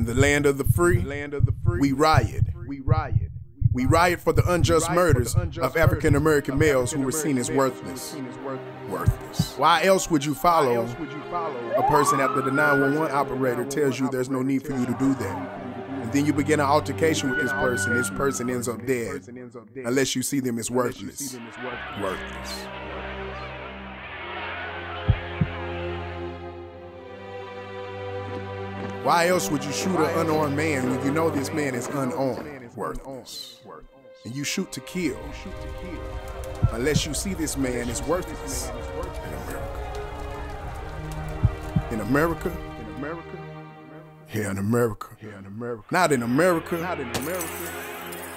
the land of the free, we riot. We riot for the unjust murders of African American males who were seen as worthless. Why else would you follow a person after the 911 operator tells you there's no need for you to do that? And then you begin an altercation with this person ends up dead, unless you see them as worthless. Why else would you shoot an unarmed man when you know this man is unarmed? Worthless. And you shoot to kill, unless you see this man as worthless. In America? Yeah, in America. Not in America.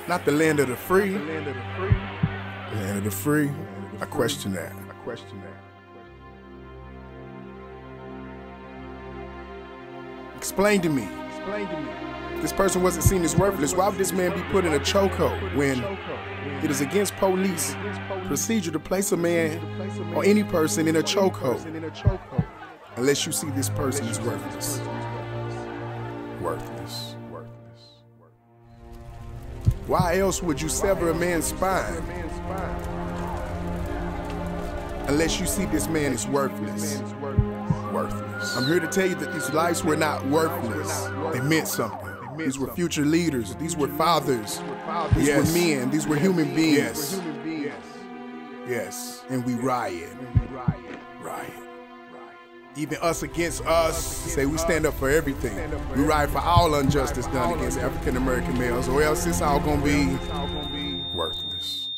Not the land of the free. The land of the free. I question that. Explain to me. This person wasn't seen as worthless. Why would this man be put in a chokehold when it is against police procedure to place a man or any person in a chokehold unless you see this person as worthless? Why else would you sever a man's spine unless you see this man as worthless? I'm here to tell you that these lives were not worthless. They meant something. These were future leaders. These were fathers. These were men. These were human beings. Yes. And we riot. Even us against us, say we stand up for everything. We riot for all injustice done against African American males, or else it's all gonna be worthless.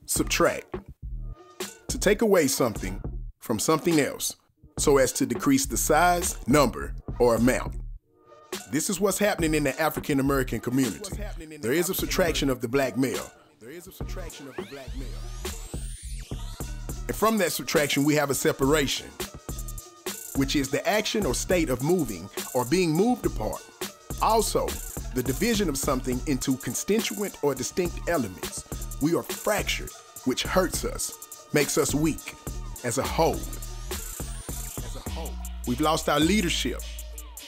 Subtract. To take away something from something else so as to decrease the size, number, or amount. This is what's happening in the African American community. There is a subtraction of the black male. And from that subtraction, we have a separation, which is the action or state of moving or being moved apart. Also, the division of something into constituent or distinct elements. We are fractured, which hurts us, makes us weak as a whole. We've lost our leadership,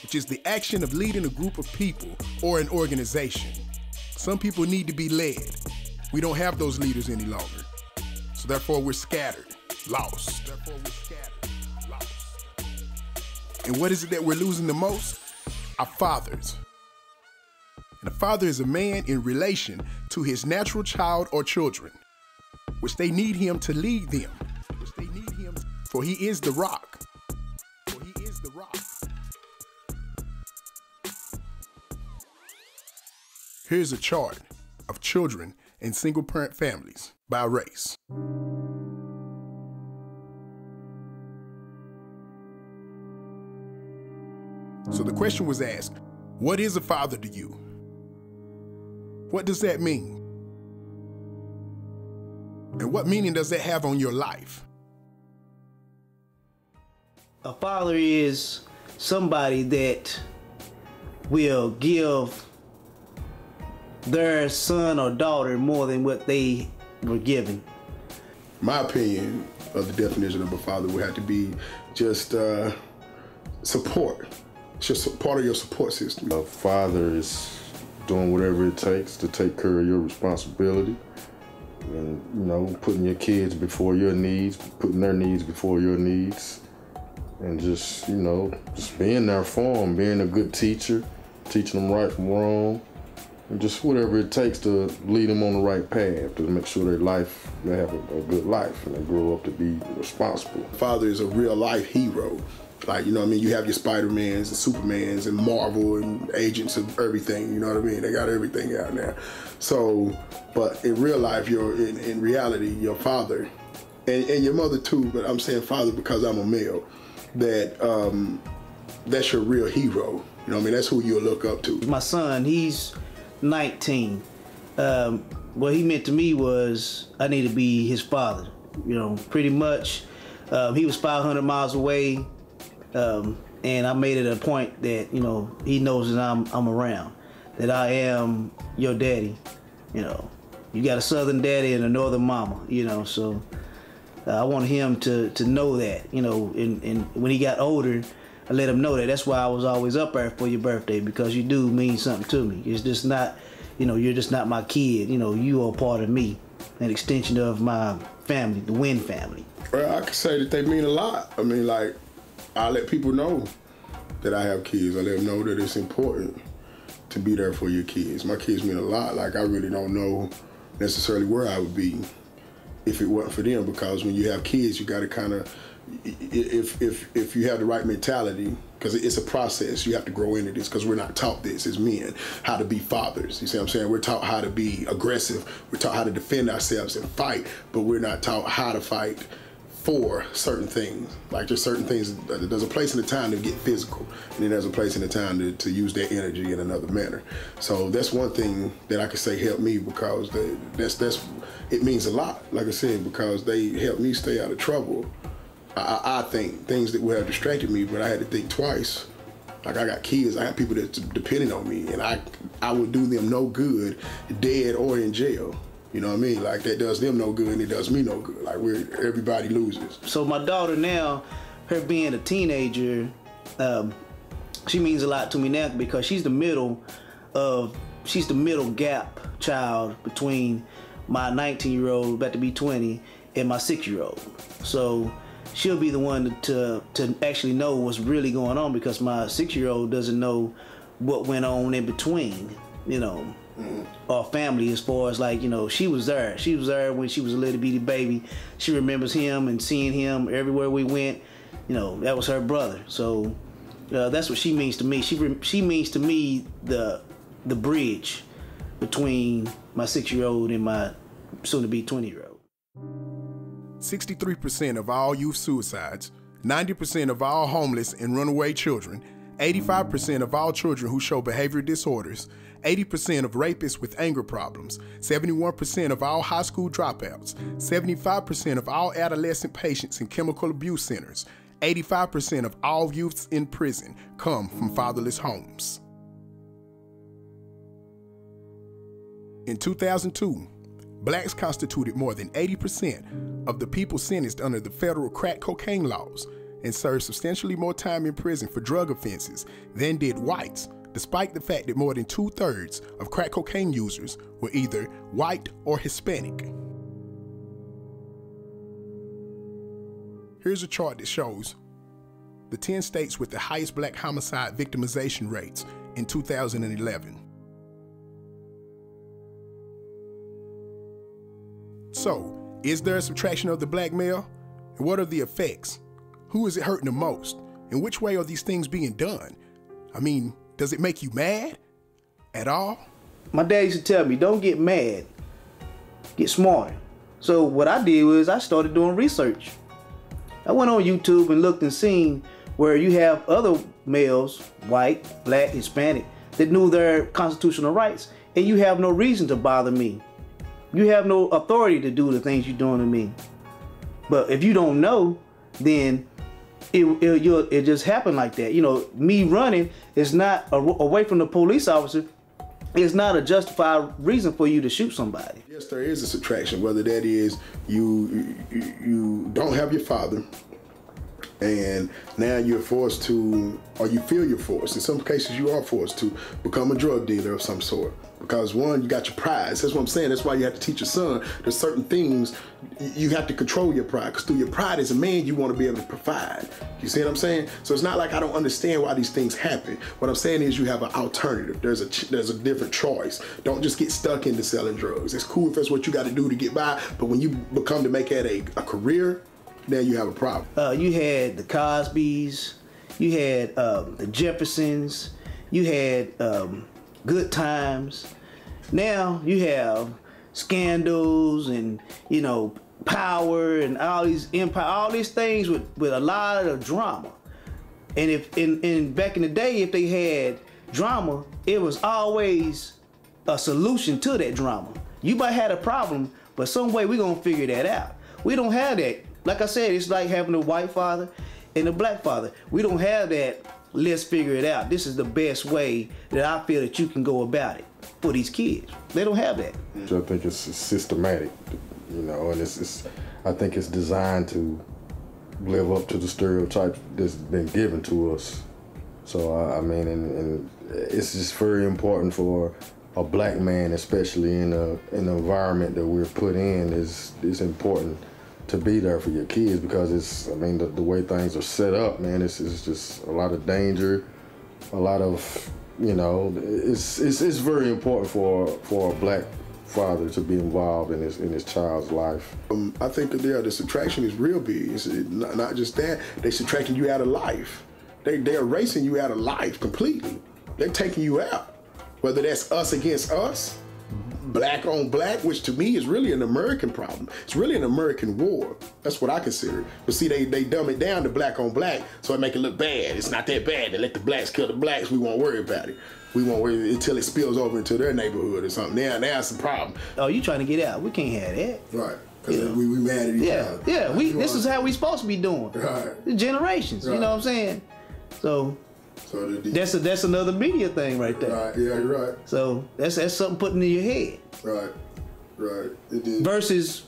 which is the action of leading a group of people or an organization. Some people need to be led. We don't have those leaders any longer. So therefore we're scattered, lost. And what is it that we're losing the most? Our fathers. And a father is a man in relation to his natural child or children, which they need him to lead them. For he is the rock. Here's a chart of children in single-parent families by race. So the question was asked, what is a father to you? What does that mean? And what meaning does that have on your life? A father is somebody that will give their son or daughter more than what they were given. My opinion of the definition of a father would have to be just support. It's just part of your support system. A father is doing whatever it takes to take care of your responsibility. And, you know, putting your kids before your needs, putting their needs before your needs. And just, you know, just being there for them, being a good teacher, teaching them right from wrong. And just whatever it takes to lead them on the right path, to make sure they have a good life and they grow up to be responsible. Father is a real life hero. Like, you know what I mean? You have your Spider-Mans and Supermans and Marvel and agents of everything, you know what I mean? They got everything out now. So, but in real life, in reality, your father, and your mother too, but I'm saying father because I'm a male, that's your real hero. You know what I mean? That's who you'll look up to. My son, he's 19. What he meant to me was I need to be his father. You know, pretty much. He was 500 miles away, and I made it a point that, you know, he knows that I'm around, that I am your daddy. You know, you got a southern daddy and a northern mama. You know, so I wanted him to know that, you know, and when he got older, I let him know that. That's why I was always up there for your birthday, because you do mean something to me. It's just not, you know, you're just not my kid. You know, you are part of me, an extension of my family, the Wynn family. Well, I can say that they mean a lot. I mean, like, I let people know that I have kids. I let them know that it's important to be there for your kids. My kids mean a lot. Like, I really don't know necessarily where I would be if it wasn't for them, because when you have kids, you got to kind of, if you have the right mentality, because it's a process, you have to grow into this, because we're not taught this as men, how to be fathers. You see what I'm saying? We're taught how to be aggressive. We're taught how to defend ourselves and fight, but we're not taught how to fight for certain things. Like, there's certain things, there's a place and a time to get physical, and then there's a place and a time to use that energy in another manner. So that's one thing that I could say helped me, because it means a lot, like I said, because they helped me stay out of trouble. I think things that would have distracted me, but I had to think twice. Like, I got kids, I have people that's depending on me, and I would do them no good, dead or in jail. You know what I mean? Like, that does them no good and it does me no good. Like, everybody loses. So my daughter now, her being a teenager, she means a lot to me now, because she's the middle gap child between my 19-year-old, about to be 20, and my 6-year-old. So she'll be the one to actually know what's really going on, because my 6-year-old doesn't know what went on in between, you know. Our family, as far as, like, you know, she was there when she was a little bitty baby. She remembers him and seeing him everywhere we went. You know, that was her brother. So that's what she means to me. She means to me the bridge between my 6-year-old and my soon-to-be 20-year-old. 63% of all youth suicides, 90% of all homeless and runaway children, 85% of all children who show behavior disorders, 80% of rapists with anger problems, 71% of all high school dropouts, 75% of all adolescent patients in chemical abuse centers, 85% of all youths in prison come from fatherless homes. In 2002, blacks constituted more than 80% of the people sentenced under the federal crack cocaine laws and served substantially more time in prison for drug offenses than did whites, despite the fact that more than 2/3 of crack cocaine users were either white or Hispanic. Here's a chart that shows the 10 states with the highest black homicide victimization rates in 2011. So, is there a subtraction of the black male? And what are the effects? Who is it hurting the most? And which way are these things being done? I mean, does it make you mad at all? My dad used to tell me, don't get mad, get smarter. So what I did was I started doing research. I went on YouTube and looked and seen where you have other males, white, black, Hispanic, that knew their constitutional rights, and you have no reason to bother me. You have no authority to do the things you're doing to me. But if you don't know, then it just happened like that. You know, me running is not away from the police officer. It's not a justified reason for you to shoot somebody. Yes, there is a subtraction, whether that is you don't have your father, and now you're forced to, or you feel you're forced. In some cases, you are forced to become a drug dealer of some sort. Because one, you got your pride. That's what I'm saying. That's why you have to teach your son there's certain things you have to control your pride. Because through your pride as a man, you want to be able to provide. You see what I'm saying? So it's not like I don't understand why these things happen. What I'm saying is you have an alternative. There's a different choice. Don't just get stuck into selling drugs. It's cool if that's what you got to do to get by, but when you become to make that a career, then you have a problem. You had the Cosbys, you had the Jeffersons, you had Good Times. Now you have scandals and, you know, power and all these empire, all these things with a lot of drama. And if in back in the day, if they had drama, it was always a solution to that drama. You might have a problem, but some way we're gonna figure that out. We don't have that. Like I said, it's like having a white father and a black father. We don't have that. Let's figure it out. This is the best way that I feel that you can go about it for these kids. They don't have that. I think it's systematic. you know, and I think it's designed to live up to the stereotypes that's been given to us. So I mean, and it's just very important for a black man, especially in an environment that we're put in, it's important to be there for your kids, because I mean, the way things are set up, man, it's just a lot of danger, a lot of, you know, it's very important for a black father to be involved in his child's life. I think that the subtraction is real big. It's not just that, they're subtracting you out of life. They're erasing you out of life completely. They're taking you out. Whether that's us against us, black on black, which to me is really an American problem. It's really an American war. That's what I consider it. But see, they dumb it down to black on black, so it make it look bad. It's not that bad. They let the blacks kill the blacks. We won't worry about it. We won't worry until it spills over into their neighborhood or something. Now it's a problem. Oh, you trying to get out? We can't have that. Right. Because we mad at each other. Yeah. This is how we supposed to be doing. Right. The generations. Right. You know what I'm saying? So that's another media thing right there. Right. Yeah, you're right. So that's something putting in your head. Right. It is. Versus,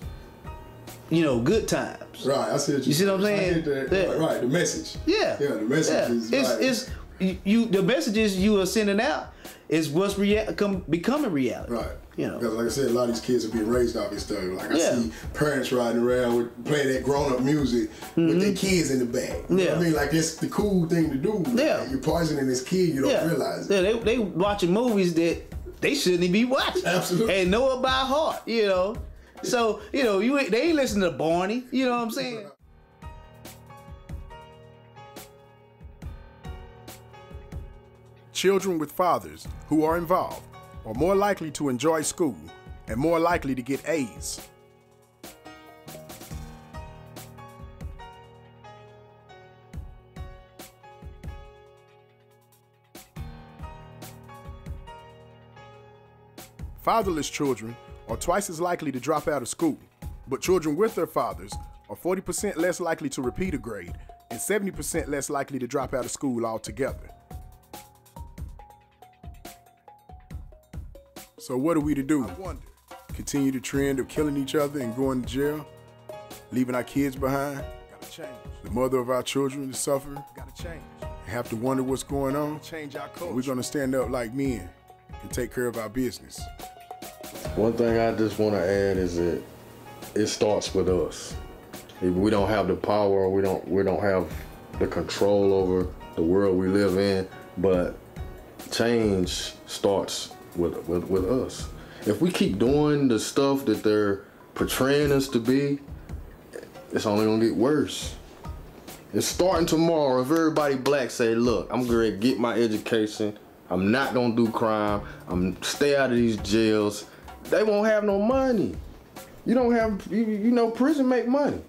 you know, good times. Right. I see what you see what I'm saying? I get that. Right. The message. Yeah. Yeah. The message is. It's the messages you are sending out is what's becoming reality. Right. You know. Because like I said, a lot of these kids are being raised off this stuff. Like I see parents riding around playing that grown-up music with their kids in the back. You know what I mean? Like it's the cool thing to do. Yeah. You're poisoning this kid, you don't realize it. Yeah, they watching movies that they shouldn't be watching. Absolutely. And know it by heart, you know. So, you know, they ain't listening to Barney, you know what I'm saying? Children with fathers who are involved are more likely to enjoy school and more likely to get A's. Fatherless children are twice as likely to drop out of school, but children with their fathers are 40% less likely to repeat a grade and 70% less likely to drop out of school altogether. So what are we to do? I wonder. Continue the trend of killing each other and going to jail? Leaving our kids behind? Gotta change. The mother of our children to suffer? Gotta change. Have to wonder what's going on? Change our culture. We're gonna stand up like men and take care of our business. One thing I just want to add is that it starts with us. If we don't have the power, we don't have the control over the world we live in, but change starts with us. If we keep doing the stuff that they're portraying us to be, it's only gonna get worse. It's starting tomorrow. If everybody black say, look, I'm gonna get my education, I'm not gonna do crime, I'm stay out of these jails, they won't have no money. You don't have, you know, prison make money.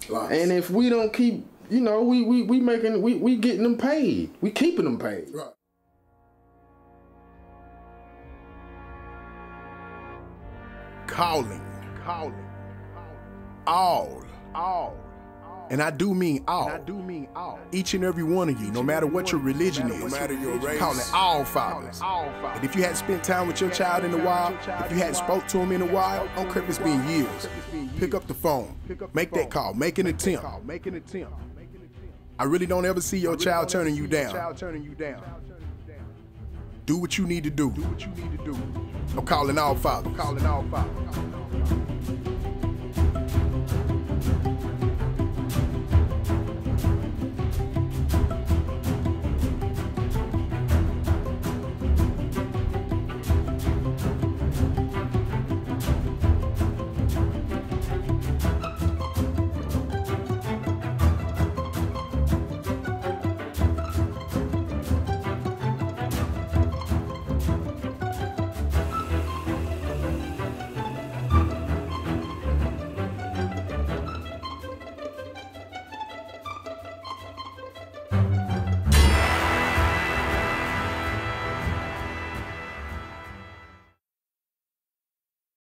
Lots. And if we don't keep, you know, we getting them paid. We keeping them paid. Right. Calling. All. And I do mean all. Each and every one of you, no matter what your religion is, no matter your race, calling all fathers. And if you hadn't spent time with your child in a while, if you hadn't spoke to him in a while, don't care if it's been years, pick up the phone, make that call, make an attempt. I really don't ever see your child turning you down. Do what you need to do. I'm calling all fathers.